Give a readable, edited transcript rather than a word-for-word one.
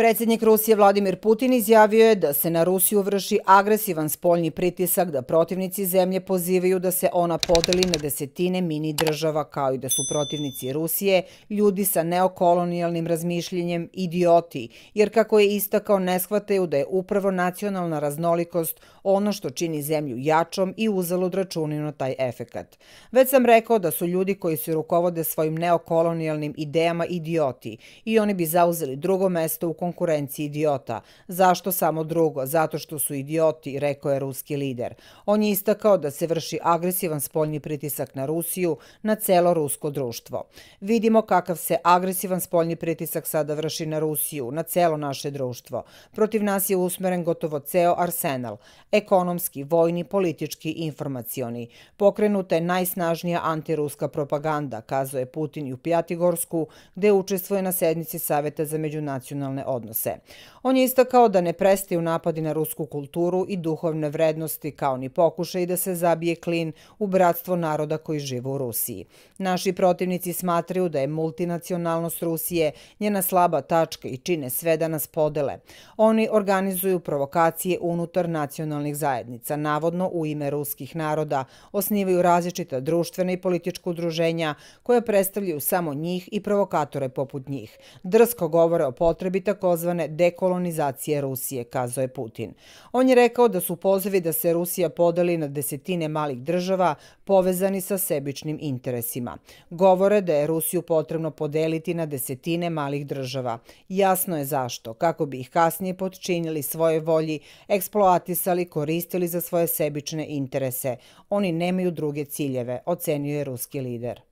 Predsjednik Rusije Vladimir Putin izjavio je da se na Rusiju vrši agresivan spoljni pritisak, da protivnici zemlje pozivaju da se ona podeli na desetine mini država, kao i da su protivnici Rusije ljudi sa neokolonijalnim razmišljenjem idioti, jer kako je istakao ne shvataju da je upravo nacionalna raznolikost ono što čini zemlju jačom i uzalud računaju na taj efekat. Već sam rekao da su ljudi koji se rukovode svojim neokolonijalnim idejama idioti i oni bi zauzeli drugo mesto u konkurenciji idiota. Zašto samo drugo? Zato što su idioti, rekao je ruski lider. On je istakao da se vrši agresivan spoljni pritisak na Rusiju, na celo rusko društvo. Vidimo kakav se agresivan spoljni pritisak sada vrši na Rusiju, na celo naše društvo. Protiv nas je usmeren gotovo ceo arsenal, ekonomski, vojni, politički, informacioni. Pokrenuta je najsnažnija antiruska propaganda, kazao je Putin i u Pjatigorsku, gde učestvuje na sednici Saveta za međunacionalne odnose. On je istakao da ne prestaju napadi na rusku kulturu i duhovne vrednosti, kao ni pokušaj da se zabije klin u bratstvo naroda koji žive u Rusiji. Naši protivnici smatraju da je multinacionalnost Rusije njena slaba tačka i čine sve da nas podele. Oni organizuju provokacije unutar nacionalnih zajednica, navodno u ime ruskih naroda, osnivaju različita društvena i politička udruženja koja predstavljaju samo njih i provokatore poput njih. Drsko govore o potrebi takozvane dekolonizacije Rusije, kazao je Putin. On je rekao da su pozivi da se Rusija podeli na desetine malih država povezani sa sebičnim interesima. Govore da je Rusiju potrebno podeliti na desetine malih država. Jasno je zašto, kako bi ih kasnije potčinili svoje volji, eksploatisali, koristili za svoje sebične interese. Oni nemaju druge ciljeve, ocenio je ruski lider.